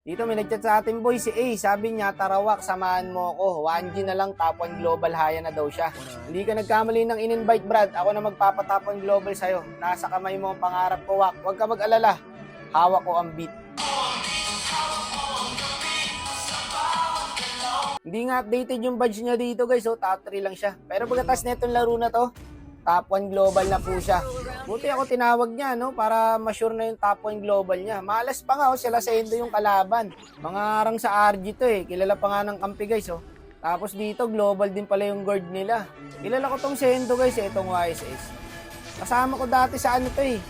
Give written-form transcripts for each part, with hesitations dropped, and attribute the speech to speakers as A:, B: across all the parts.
A: Dito may nagchat sa atin boy, si A. Sabi niya, tarawak, samahan mo ako. 1G na lang, top 1 global haya na daw siya. Hindi ka nagkamali ng in-invite, Brad. Ako na magpapatop 1 global sa'yo. Nasa kamay mo ang pangarap ko, Wak. Huwag ka mag-alala. Hawak ko ang beat. Hindi nga updated yung badge niya dito guys, so top 3 lang siya. Pero pagkatas na itong laro na to, top 1 global na po siya. Buti ako tinawag niya, no, para ma-sure na yung top 1 global niya. Malas pa nga, sila Sendo yung kalaban. Mga arang sa RG to eh, kilala pa nga ng kampi guys, oh. Tapos dito, global din pala yung guard nila. Kilala ko tong Sendo guys, itong YSS. Kasama ko dati sa ano to eh,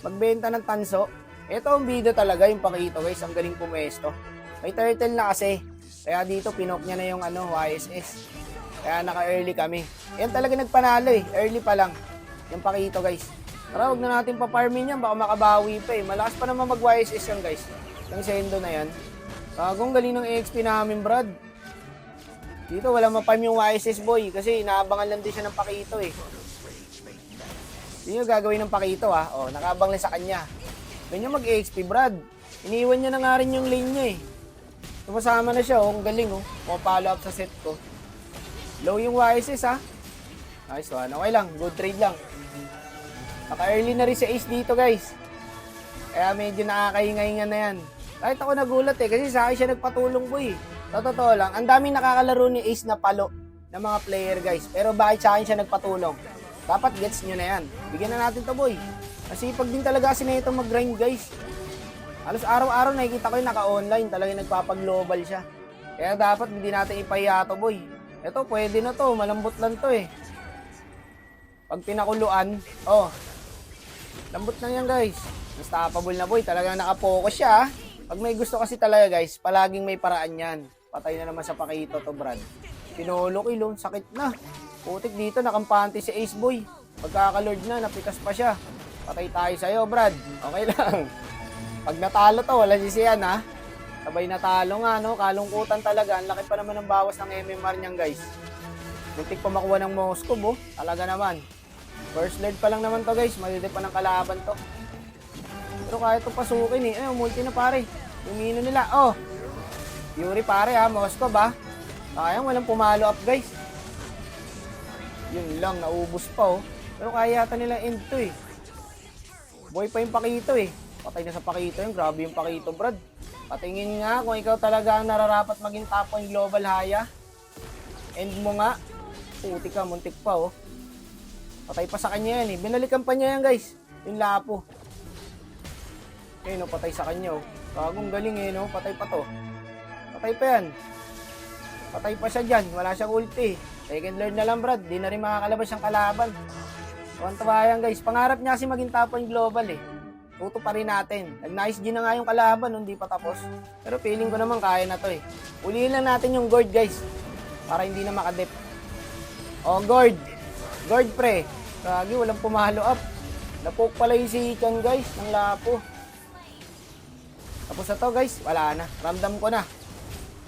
A: magbenta ng tanso. Ito ang bida talaga, yung pakito guys, ang galing pumesto. May turtle na kasi. Kaya dito, pinok niya na yung YSS. Kaya naka-early kami. Yan talaga nagpanalo eh. Early pa lang. Yung pakito guys. Tara, huwag na natin pa-farmin yan. Baka makabawi pa eh. Malakas pa naman mag-YSS yan guys. Yung Sendo na yan. Kagong galing ng EXP namin, Brad. Dito, wala ma-farm yung YSS boy. Kasi inaabangan lang din siya ng pakito eh. Yun yung gagawin ng pakito ah. O, nakaabang lang sa kanya. Ganyan mag-EXP, Brad. Iniwan niya na nga rin yung lane niya eh. Tumasama na siya, oh. Ang galing, oh. Follow up sa set ko. Low yung YSS, ha. Nice one. Okay lang. Good trade lang. Naka-early na rin si Ace dito, guys. Kaya medyo nakakahinga-hinga na yan. Kahit ako nagulat, eh. Kasi sa akin siya nagpatulong, boy. Sa totoo lang, ang daming nakakalaro ni Ace na palo ng mga player, guys. Pero bakit sa akin siya nagpatulong? Dapat gets nyo na yan. Bigyan na natin to, boy. Kasi pag din talaga si Neto mag-grind, guys. Halos araw-araw nakikita ko yung naka-online, talagang nagpapag-global siya. Kaya dapat hindi natin ipahiya to, boy. Ito, pwede na to, malambot lang to eh. Pag pinakuluan, oh, lambot lang yan guys. Unstoppable na boy, talagang nakapokus siya. Pag may gusto kasi talaga guys, palaging may paraan yan. Patay na naman sa pakito to, Brad. Pinolo kilo, sakit na. Putik dito, nakampante si Ace boy. Pagkakalord na, napitas pa siya. Patay tayo sa'yo, Brad. Okay lang. Pag natalo to, wala sisiyan ha. Sabay natalo nga, no? Kalungkutan talaga. Ang laki pa naman ng bawas ng MMR niyan, guys. Muntik pa makuha ng Moscow, oh. Talaga naman. First lead pa lang naman to, guys. Malili pa ng kalaban to. Pero kaya ito pasukin, eh. Ayun, multi na pare. Umino nila. Oh. Yuri pare, ha. Moscow, ba? Sayang, walang pumalo up, guys. Yun lang, naubos pa, oh. Pero kaya yata nila end to, eh. Boy pa yung pakito, eh. Patay na sa pakito yun. Grabe yung pakito, Brad. Patingin nga kung ikaw talaga ang nararapat maging top 1 global haya. End mo nga. Puti ka, muntik pa, oh. Patay pa sa kanya yan, eh. Binalikan pa niya yan, guys. Yung lapo. Eh, no, patay sa kanya, oh. Bagong galing, eh, no. Patay pa to. Patay pa yan. Patay pa siya dyan. Wala siyang ulti. Second lord na lang, Brad. Di na rin makakalabas siyang kalaban. Tuwan-tuwa yan, guys. Pangarap niya kasi maging top 1 global, eh. Tuto pa rin natin. Nag-nice G na nga yung kalaban, hindi pa tapos. Pero feeling ko naman kaya na to eh. Ulihin lang natin yung gourd guys. Para hindi na makadip. Oh, gourd. Gourd pre. Kagi, walang pumalo up. Napok pala yung si Chan guys, ng lapo. Tapos na to guys, wala na. Ramdam ko na.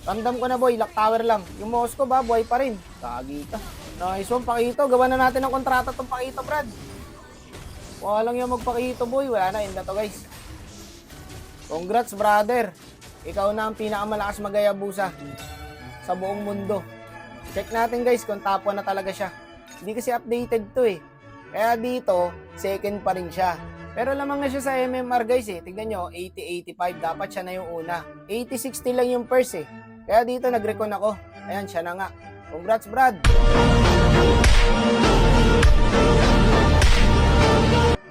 A: Ramdam ko na boy, lock tower lang. Yung Moscow ba, buhay pa rin. Kagi ka. Nice one, Pakito. Gawa na natin ng kontrata tong Pakito, Brad. Wala lang yung magpakito boy, wala na, yun na to guys. Congrats brother. Ikaw na ang pinakamalakas magayabusa sa buong mundo. Check natin guys kung top 1 na talaga siya. Hindi kasi updated to eh. Kaya dito, second pa rin siya. Pero lamang na siya sa MMR guys eh. Tignan nyo, 80-85, dapat siya na yung una. 80-60 lang yung first eh. Kaya dito nag-recon ako. Ayan, siya na nga. Congrats Brad.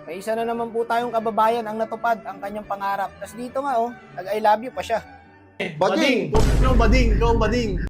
A: May isa na naman po tayong kababayan ang natupad ang kanyang pangarap. Tapos dito nga, oh, nag-I love you pa siya.
B: Bading! Ikaw bading! Ikaw bading!